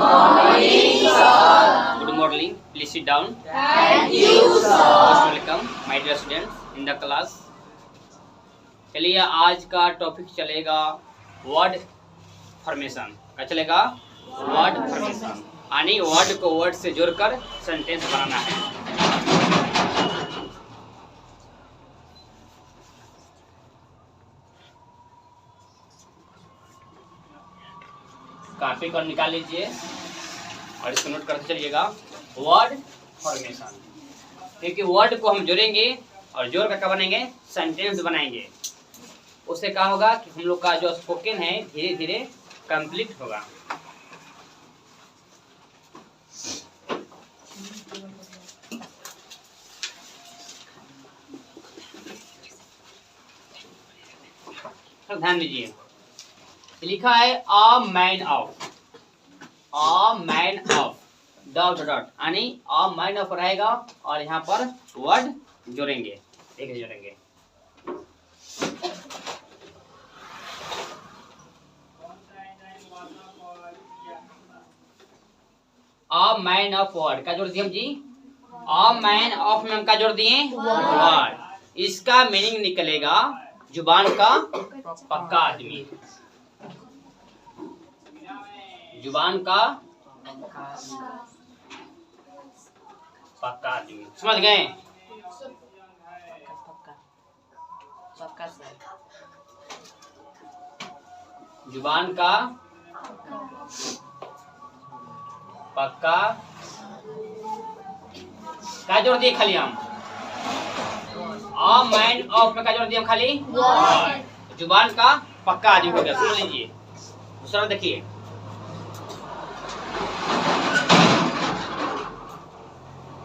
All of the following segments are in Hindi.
morning, sir. Good morning. Please sit down. Thank you, sir. Most welcome, my dear students in the class. चलिए आज का टॉपिक चलेगा वर्ड फॉर्मेशन। क्या चलेगा? वर्ड फॉर्मेशन, यानी वर्ड को वर्ड से जोड़कर सेंटेंस बनाना है। कॉपी कर निकाल लीजिए और इसको नोट करते चलिएगा। वर्ड फॉर्मेशन, क्योंकि वर्ड को हम जोड़ेंगे और जोड़ कर क्या बनेंगे? सेंटेंस बनाएंगे। उससे क्या होगा कि हम लोग का जो स्पोकन है धीरे धीरे कंप्लीट होगा। तो ध्यान दीजिए, लिखा है a man of, a man of dot dot, यानी अ मैन ऑफ रहेगा और यहाँ पर वर्ड जोड़ेंगे। देखिए जोड़ेंगे अ मैन ऑफ वर्ड का जोड़ दिए हम जी। अ मैन ऑफ में हम का जोड़ दिए? वर्ड। इसका मीनिंग निकलेगा जुबान का पक्का आदमी, जुबान का पक्का आदमी। समझ गए? जुबान का पक्का क्या जोड़ दिए खाली हम? अ मैन ऑफ में क्या जोड़ दिए हम खाली? वर्ड। जुबान का पक्का आदमी हो गया। सुन लीजिए दूसरा, देखिए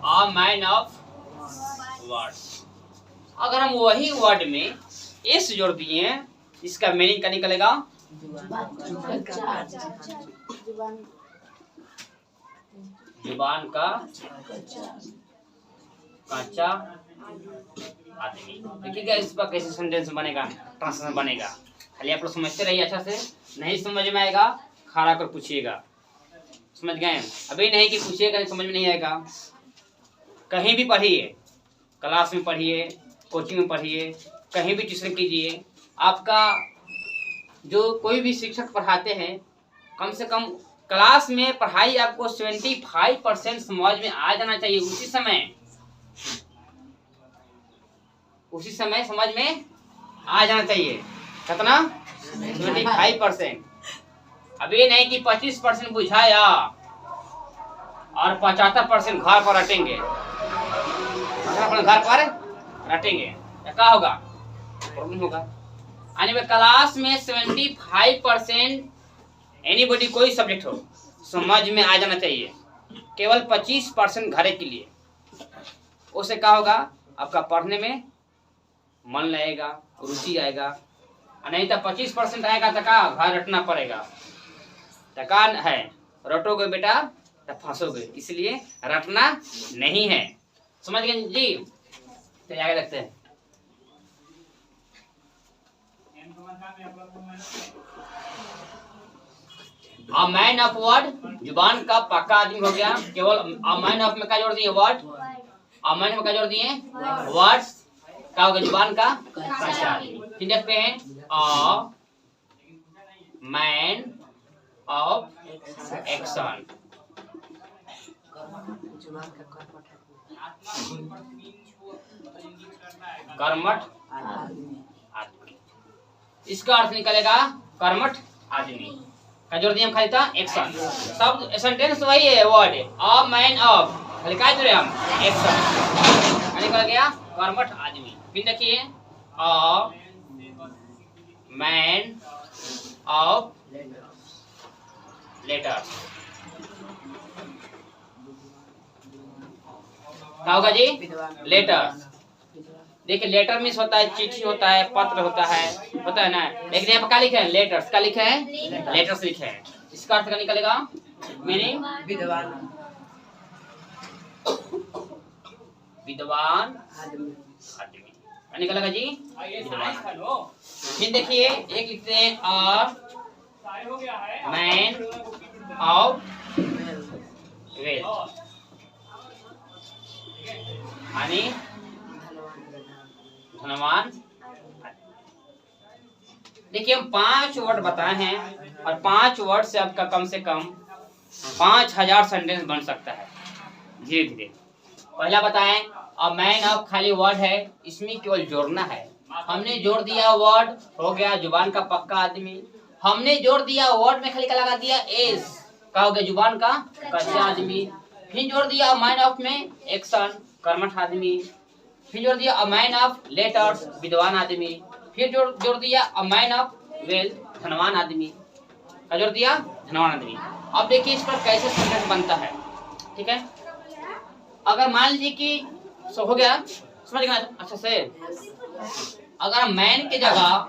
अ मैन ऑफ वर्ड। अगर हम वही वर्ड में एस जोड़ दिए, इसका मीनिंग क्या निकलेगा? जुबान का कच्चा आदमी। देखिएगा इस पर कैसे सेंटेंस बनेगा, ट्रांसलेशन बनेगा। खाली आप लोग समझते रहिए अच्छा से, नहीं समझ में आएगा खड़ा कर पूछिएगा। समझ गए? अभी नहीं कि पूछिएगा नहीं समझ में नहीं आएगा। कहीं भी पढ़िए, क्लास में पढ़िए, कोचिंग में पढ़िए, कहीं भी ट्यूशन कीजिए, आपका जो कोई भी शिक्षक पढ़ाते हैं, कम से कम क्लास में पढ़ाई आपको 75% समझ में आ जाना चाहिए। उसी समय समझ में आ जाना चाहिए। कितना? 75%। अभी नहीं कि 25% बुझाया और 75% घर पर रटेंगे, अपने घर पर रटेंगे, क्या होगा? प्रॉब्लम होगा। यानी क्लास में 75% एनीबॉडी कोई सब्जेक्ट हो समझ में आ जाना चाहिए, केवल 25% घरे के लिए। उससे क्या होगा? आपका पढ़ने में मन लगेगा, रुचि आएगा। नहीं तो 25% आएगा तो क्या घर रटना पड़ेगा। थकान है, रटोगे बेटा तो फंसोगे, इसलिए रटना नहीं है। समझ गए जी? चलिए आगे देखते हैं। अ मैन ऑफ वर्ड, जुबान का पक्का आदमी हो गया। केवल अ मैन ऑफ में क्या जोड़ दिए? वर्ड। अ मैन में क्या जोड़ दिए? वर्ड्स। क्या होगा? जुबान का कच्चा आदमी। फिर देखते हैं अ मैन ऑफ एक्शन, कर्मठ आदमी। इसका अर्थ निकलेगा कर्मठ आदमी का जोड़ दिए हम खाली था एक्शन। सब सेंटेंस वही है, वर्ड अ मैन ऑफ, खाली क्या जोड़े हम? एक्शन। निकल गया कर्मठ आदमी। फिर देखिए अ मैन ऑफ लेटर, क्या होगा जी? लेटर। देखिए लेटर मीन्स होता है चिट्ठी, होता है पत्र, होता है ना। लेकिन यहाँ पर क्या लिखे हैं? लेटर्स। क्या लिखे हैं? लेटर्स लिखे हैं। इसका अर्थ क्या निकलेगा? मीनिंग विद्वान आदमी निकलेगा जी, विद्वान। फिर देखिए एक लिखते हैं अ मैन ऑफ वेल्थ, यानी धनवान। देखिए हम 5 वर्ड बताए हैं और 5 वर्ड से आपका कम से कम 5000 सेंटेंस बन सकता है धीरे धीरे। पहला बताएं अ मैन ऑफ खाली वर्ड है, इसमें केवल जोड़ना है। हमने जोड़ दिया वर्ड, हो गया जुबान का पक्का आदमी। हमने जोड़ दिया वर्ड में खाली का लगा दिया एस, का हो गया जुबान का कच्चा आदमी। फिर जोड़ दिया मैन ऑफ में एक्शन, कर्मठ आदमी। फिर जोड़ दिया अ मैन ऑफ लेटर्स, विद्वान आदमी। फिर जोड़ दिया अ मैन ऑफ वेल्थ, धनवान आदमी का जोड़ दिया धनवान आदमी। अब देखिए इस पर कैसे सेंटेंस बनता है, ठीक है। अगर मान लीजिए कि सो हो गया, समझ गए अच्छा से। अगर मैन के जगह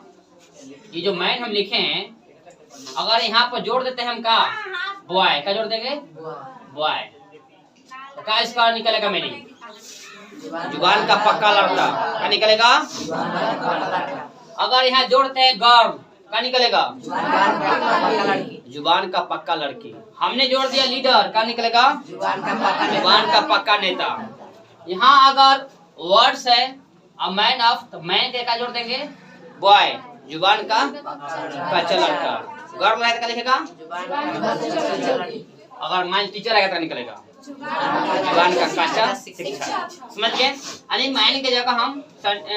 ये जो मैन हम लिखे हैं, अगर यहाँ पर जोड़ देते हैं हम का बॉय, का जोड़ देंगे बॉय, तो क्या इसका निकलेगा मीनिंग? जुबान का पक्का लड़का, क्या निकलेगा? अगर यहाँ जोड़ते हैं गर्ल, क्या निकलेगा? जुबान का पक्का लड़की। हमने जोड़ दिया लीडर, क्या निकलेगा? जुबान का पक्का नेता। यहाँ अगर वर्ड्स है अ मैन ऑफ, तो मैन के क्या जोड़ देंगे? बॉय, जुबान का कच्चा लड़का। गर्ल रहेगा क्या लिखेगा? अगर मान टीचर रहेगा तो निकलेगा जुबान का कच्चा शिक्षा। समझ गए? यानी मैन की जगह हम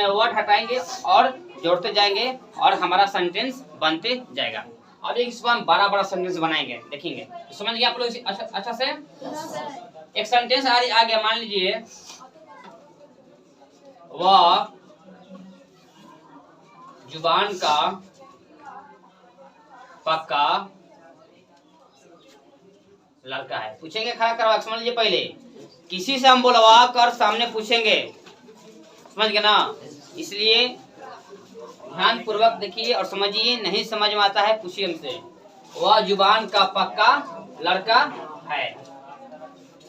वर्ड हटाएंगे और जोड़ते जाएंगे और हमारा सेंटेंस बनते जाएगा। अब इस बार हम बड़ा सेंटेंस बनाएंगे, देखेंगे। समझ गए आप लोग अच्छा से? एक सेंटेंस आ गया, मान लीजिए वह जुबान का पक्का लड़का है। पूछेंगे खड़ा करवा, समझ लीजिए। पहले किसी से हम बुलवा कर सामने पूछेंगे, समझ गए ना? इसलिए ध्यान पूर्वक देखिए और समझिए। नहीं समझ में आता है पूछिए हमसे। वह जुबान का पक्का लड़का है।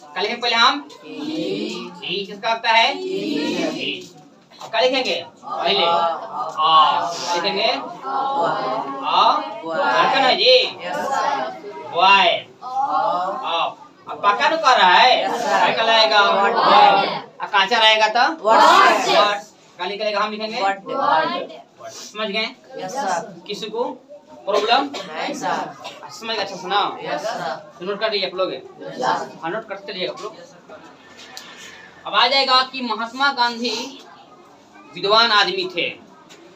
क्या लिखेंगे पहले हम? किसका लगता है? क्या लिखेंगे पहले? लिखेंगे लड़का ना जी, बॉय। अब पक्का तो कर रहा है, क्या लाएगा? कांचा रहेगा तो क्या निकलेगा? हम लिखेंगे। समझ गए? किसी को प्रॉब्लम? समझ गए? अच्छा सुना, नोट कर दिए आप लोग? हाँ नोट करते रहिएगा आप लोग। अब आ जाएगा कि महात्मा गांधी विद्वान आदमी थे।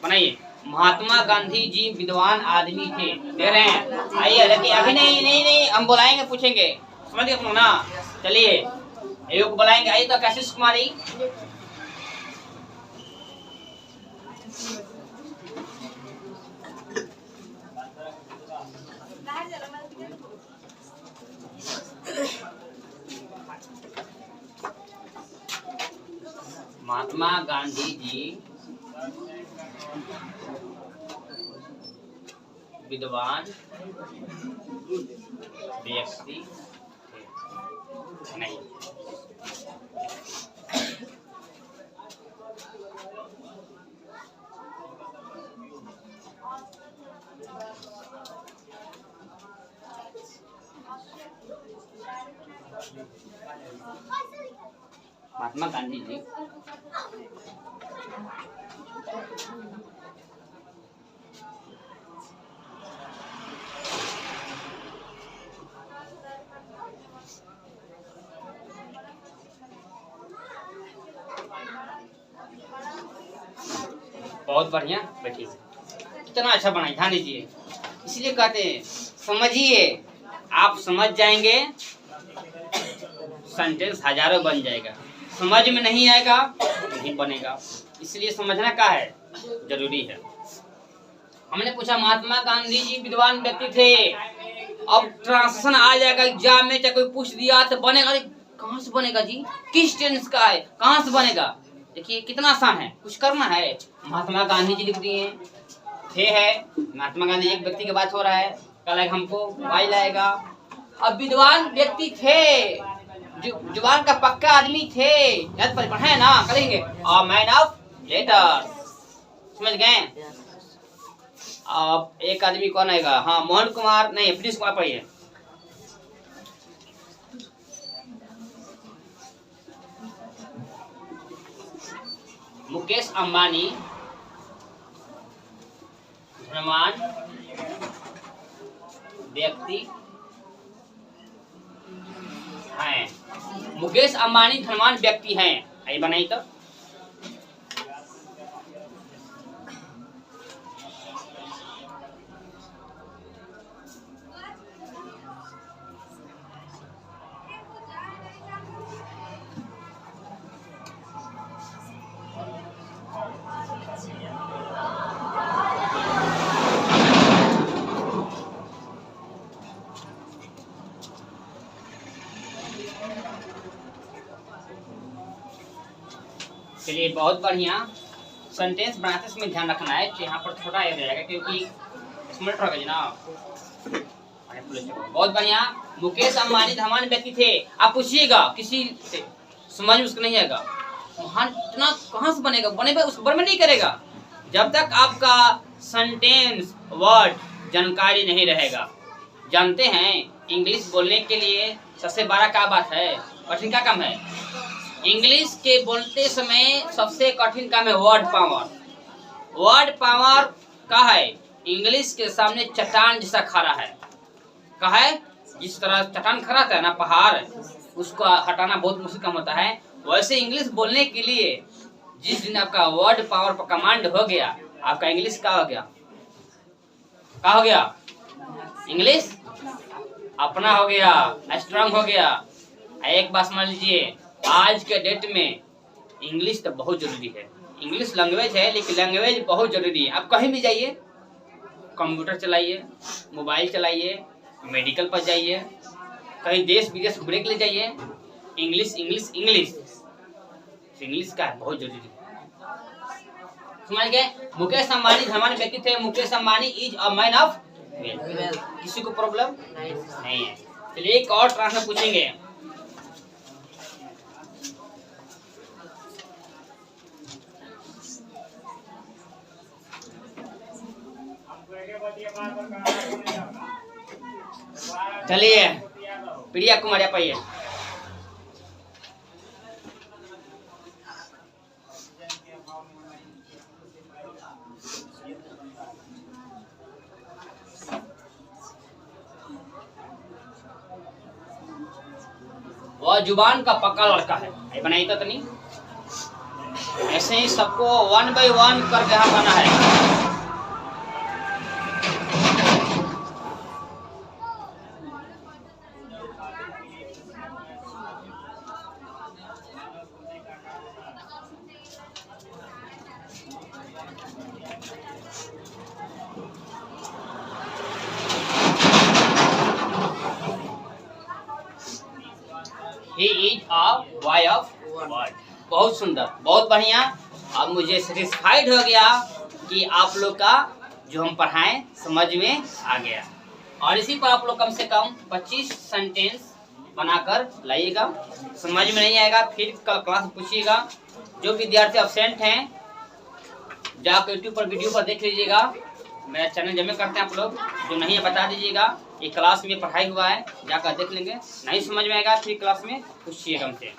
बनाइए, महात्मा गांधी जी विद्वान आदमी थे। दे रहे हैं, आइए। लेकिन अभी नहीं हम बुलाएंगे, पूछेंगे। समझ गए ना? चलिए एक बुलाएंगे। आइए तो कैशिश कुमारी। महात्मा गांधी जी विद्वान व्यक्ति नहीं। महात्मा गांधी जी बहुत बढ़िया। बैठिए, कितना अच्छा बनाई, ध्यान दीजिए। इसलिए कहते हैं समझिए, आप समझ जाएंगे सेंटेंस हजारों बन जाएगा। समझ में नहीं आएगा नहीं बनेगा। इसलिए समझना क्या है, जरूरी है। हमने पूछा महात्मा गांधी जी विद्वान व्यक्ति थे। अब ट्रांसलेशन आ जाएगा एग्जाम में, चाहे कोई पूछ दिया तो बनेगा। कहाँ से बनेगा जी? किस टेंस का है, कहाँ से बनेगा? देखिए कितना आसान है, कुछ करना है। महात्मा गांधी जी लिख दिए थे है, महात्मा गांधी एक व्यक्ति की बात हो रहा है, कल हमको वाई लाएगा। अब विद्वान व्यक्ति थे, जुबान का पक्का आदमी थे, याद पर पढ़े ना? करेंगे अ मैन ऑफ लेटर्स। समझ गए? अब एक आदमी कौन आएगा? हाँ मोहन कुमार नहीं, प्लीज कुमार पढ़िए। मुकेश अंबानी धनवान व्यक्ति हैं। मुकेश अंबानी धनवान व्यक्ति हैं। आई बनाई तो चलिए, बहुत बढ़िया। सेंटेंस बनाते समय ध्यान रखना है कि यहाँ पर छोटा याद रहेगा, क्योंकि स्मर्ट रहेगा जी ना। बहुत बढ़िया। मुकेश अंबानी धनवान व्यक्ति थे। आप पूछिएगा किसी से, समझ में उसको नहीं आएगा, महान इतना कहाँ से बनेगा, बनेगा उस बारे में नहीं करेगा जब तक आपका सेंटेंस वर्ड जानकारी नहीं रहेगा। जानते हैं इंग्लिश बोलने के लिए सबसे बड़ा क्या बात है, कठिन क्या काम है? इंग्लिश के बोलते समय सबसे कठिन काम है वर्ड पावर। वर्ड पावर का है, इंग्लिश के सामने चट्टान जैसा खड़ा है। का है, जिस तरह चट्टान खड़ा था ना, पहाड़, उसको हटाना बहुत मुश्किल काम होता है। वैसे इंग्लिश बोलने के लिए जिस दिन आपका वर्ड पावर पर कमांड हो गया, आपका इंग्लिश का हो गया, का हो गया, इंग्लिश अपना हो गया, स्ट्रांग हो गया। एक बात समझ लीजिए, आज के डेट में इंग्लिश तो बहुत जरूरी है। इंग्लिश लैंग्वेज है, लेकिन लैंग्वेज बहुत जरूरी है। आप कहीं भी जाइए, कंप्यूटर चलाइए, मोबाइल चलाइए, मेडिकल पर जाइए, कहीं देश विदेश घूमने के लिए जाइए, इंग्लिश इंग्लिश इंग्लिश इंग्लिश का है, बहुत जरूरी है। समझ गए? मुकेश अंबानी धनवान व्यक्ति थे। Mukesh Ambani is a man of wealth. किसी को प्रॉब्लम नहीं है। चलिए, एक और प्रश्न पूछेंगे। चलिए, प्रिया कुमार आप आइए। वह जुबान का पक्का लड़का है। बनाई तो नहीं, ऐसे ही सबको 1 by 1 करके यहाँ बना है। He is a boy of word। बहुत सुंदर, बहुत बढ़िया। अब मुझे सेटिस्फाइड हो गया कि आप लोग का जो हम पढ़ाएं समझ में आ गया। और इसी पर आप लोग कम से कम 25 सेंटेंस बनाकर लाइएगा। समझ में नहीं आएगा फिर कल क्लास पूछिएगा। जो विद्यार्थी एब्सेंट हैं जाकर यूट्यूब पर वीडियो पर देख लीजिएगा। मेरा चैनल जमे करते हैं आप लोग, जो नहीं है बता दीजिएगा। ये क्लास में पढ़ाई हुआ है, जाकर देख लेंगे। नहीं समझ में आएगा फिर क्लास में पूछिएगा हमसे।